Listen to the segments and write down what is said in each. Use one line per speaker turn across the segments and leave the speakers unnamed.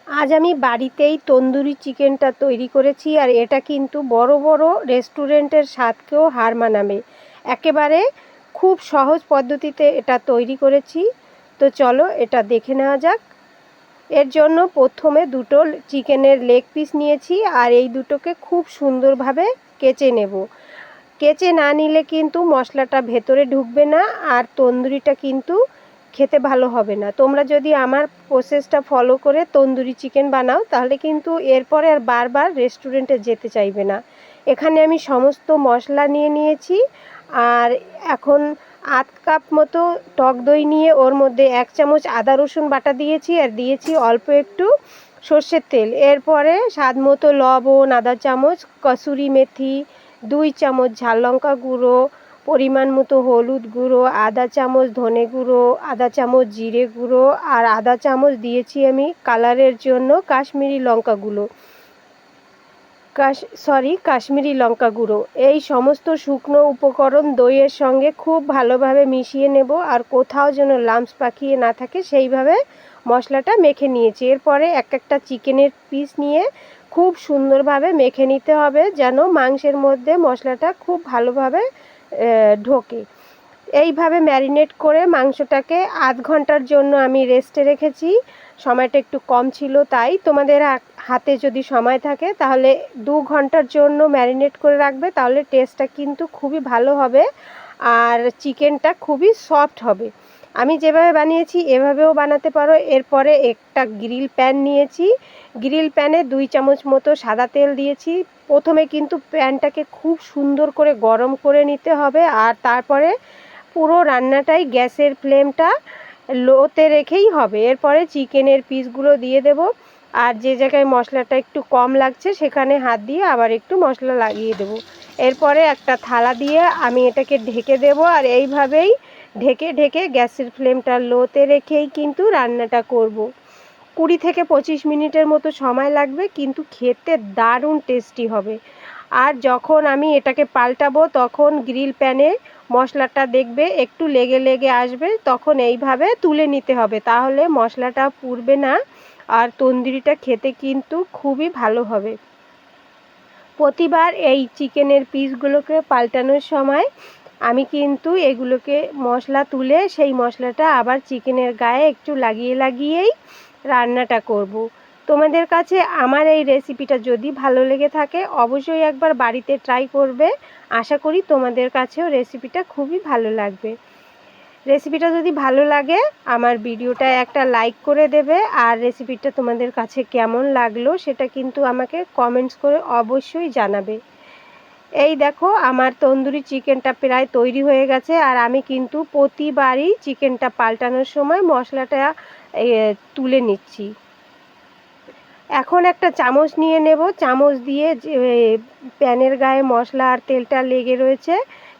আজ আমি বাড়িতেই তন্দুরি চিকেনটা তৈরি করেছি, আর এটা কিন্তু বড় বড় রেস্টুরেন্টের স্বাদকেও হার মানাবে। একেবারে খুব সহজ পদ্ধতিতে এটা তৈরি করেছি। তো চলো এটা দেখে নেওয়া যাক। এর জন্য প্রথমে দুটো চিকেনের লেগ পিস নিয়েছি, আর এই দুটোকে খুব সুন্দরভাবে কেচে নেব। কেচে না নিলে কিন্তু মশলাটা ভেতরে ঢুকবে না, আর তন্দুরিটা কিন্তু খেতে ভালো হবে না। তোমরা যদি আমার প্রসেসটা ফলো করে তন্দুরি চিকেন বানাও তাহলে কিন্তু এরপরে আর বারবার রেস্টুরেন্টে যেতে চাইবে না। এখানে আমি সমস্ত মশলা নিয়ে নিয়েছি, আর এখন আধ কাপ মতো টক দই নিয়ে ওর মধ্যে 1 চামচ আদা রসুন বাটা দিয়েছি, আর দিয়েছি অল্প একটু সর্ষের তেল। এরপরে স্বাদ মতো লবণ, আধা চামচ কসুরি মেথি, 2 চামচ ঝাল লঙ্কা গুঁড়ো, পরিমাণ মতো হলুদ গুঁড়ো, আধা চামচ ধনে গুঁড়ো, আধা চামচ জিরে গুঁড়ো, আর আধা চামচ দিয়েছি আমি কালারের জন্য কাশ্মীরি লঙ্কা গুঁড়ো, কাশ্মীরি লঙ্কা গুঁড়ো। এই সমস্ত শুকনো উপকরণ দইয়ের সঙ্গে খুব ভালোভাবে মিশিয়ে নেব, আর কোথাও যেন লাম্পস পাকিয়ে না থাকে সেইভাবে মশলাটা মেখে নিয়েছি। এরপরে একটা চিকেনের পিস নিয়ে খুব সুন্দরভাবে মেখে নিতে হবে, যেন মাংসের মধ্যে মশলাটা খুব ভালোভাবে ঢোকে। এইভাবে ম্যারিনেট করে মাংসটাকে আধ ঘন্টার জন্য আমি রেস্টে রেখেছি। সময়টা একটু কম ছিল, তাই তোমাদের হাতে যদি সময় থাকে তাহলে 2 ঘন্টার জন্য ম্যারিনেট করে রাখবে, তাহলে টেস্টটা কিন্তু খুবই ভালো হবে, আর চিকেনটা খুবই সফট হবে। আমি যেভাবে বানিয়েছি এভাবেও বানাতে পারো। এরপরে একটা গ্রিল প্যান নিয়েছি, গ্রিল প্যানে 2 চামচ মতো সাদা তেল দিয়েছি। প্রথমে কিন্তু প্যানটাকে খুব সুন্দর করে গরম করে নিতে হবে, আর তারপরে পুরো রান্নাটাই গ্যাসের ফ্লেমটা লোতে রেখেই হবে। এরপরে চিকেনের পিসগুলো দিয়ে দেব, আর যে জায়গায় মশলাটা একটু কম লাগছে সেখানে হাত দিয়ে আবার একটু মশলা লাগিয়ে দেব। এরপরে একটা থালা দিয়ে আমি এটাকে ঢেকে দেব, আর এইভাবেই ঢেকে ঢেকে গ্যাসের ফ্লেমটা লোতে রেখেই কিন্তু রান্নাটা করব। 20 থেকে 25 মিনিটের মতো সময় লাগবে, কিন্তু খেতে দারুণ টেস্টি হবে। আর যখন আমি এটাকে পাল্টাবো তখন গ্রিল প্যানে মশলাটা দেখবে একটু লেগে লেগে আসবে, তখন এইভাবে তুলে নিতে হবে, তাহলে মশলাটা পুড়বে না, আর তন্দুরিটা খেতে কিন্তু খুবই ভালো হবে। প্রতিবার এই চিকেনের পিসগুলোকে পাল্টানোর সময় আমি কিন্তু এগুলোকে মশলা তুলে সেই মশলাটা আবার চিকেনের গায়ে একটু লাগিয়ে লাগিয়েই রান্নাটা করব। তোমাদের কাছে আমার এই রেসিপিটা যদি ভালো লেগে থাকে অবশ্যই একবার বাড়িতে ট্রাই করবে। আশা করি তোমাদের কাছেও রেসিপিটা খুবই ভালো লাগবে। রেসিপিটা যদি ভালো লাগে আমার ভিডিওটা একটা লাইক করে দেবে, আর রেসিপিটা তোমাদের কাছে কেমন লাগলো সেটা কিন্তু আমাকে কমেন্টস করে অবশ্যই জানাবে। এই দেখো আমার তন্দুরি চিকেনটা প্রায় তৈরি হয়ে গেছে, আর আমি কিন্তু প্রতিবারই চিকেনটা পাল্টানোর সময় মশলাটা তুলে নিচ্ছি। এখন একটা চামচ নিয়ে নেব, চামচ দিয়ে যে প্যানের গায়ে মশলা আর তেলটা লেগে রয়েছে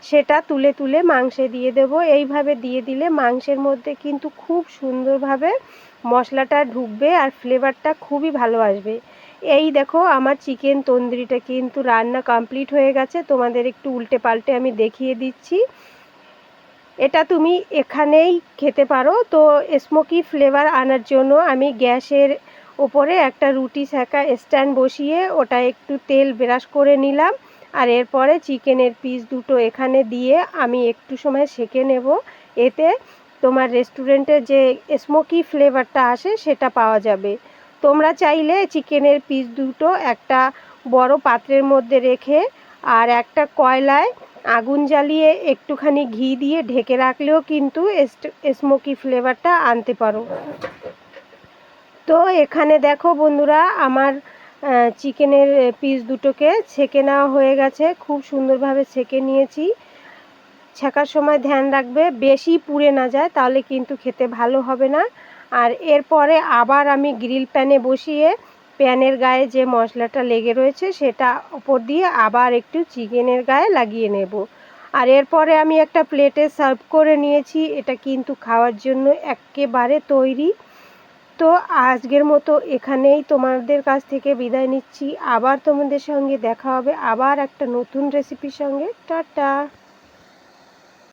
সেটা তুলে তুলে মাংসে দিয়ে দেব। এইভাবে দিয়ে দিলে মাংসের মধ্যে কিন্তু খুব সুন্দরভাবে মশলাটা ঢুকবে, আর ফ্লেভারটা খুবই ভালো আসবে। এই দেখো আমার চিকেন তন্দুরিটা কিন্তু রান্না কমপ্লিট হয়ে গেছে। তোমাদের একটু উল্টে পাল্টে আমি দেখিয়ে দিচ্ছি। এটা তুমি এখানেই খেতে পারো। তো স্মোকি ফ্লেভার আনার জন্য আমি গ্যাসের ওপরে একটা রুটি সেকা স্ট্যান্ড বসিয়ে ওটা একটু তেল ব্রাশ করে নিলাম, আর এরপরে চিকেনের পিস দুটো এখানে দিয়ে আমি একটু সময় সেঁকে নেব। এতে তোমার রেস্টুরেন্টের যে স্মোকি ফ্লেভারটা আসে সেটা পাওয়া যাবে। তোমরা চাইলে চিকেনের পিস দুটো একটা বড় পাত্রের মধ্যে রেখে আর একটা কয়লায় আগুন জ্বালিয়ে একটুখানি ঘি দিয়ে ঢেকে রাখলেও কিন্তু স্মোকি ফ্লেভারটা আনতে পারো। তো এখানে দেখো বন্ধুরা আমার চিকেনের পিস দুটোকে ছেঁকে নেওয়া হয়ে গেছে। খুব সুন্দরভাবে ছেঁকে নিয়েছি। ছেঁকার সময় ধ্যান রাখবে বেশি পুড়ে না যায়, তাহলে কিন্তু খেতে ভালো হবে না। আর এরপরে আবার আমি গ্রিল প্যানে বসিয়ে প্যানের গায়ে যে মশলাটা লেগে রয়েছে সেটা ওপর দিয়ে আবার একটু চিকেনের গায়ে লাগিয়ে নেব। আর এরপরে আমি একটা প্লেটে সার্ভ করে নিয়েছি। এটা কিন্তু খাওয়ার জন্য একেবারে তৈরি। তো আজকের মতো এখানেই তোমাদের কাছ থেকে বিদায় নিচ্ছি। আবার তোমাদের সঙ্গে দেখা হবে আবার একটা নতুন রেসিপির সঙ্গে। টাটা।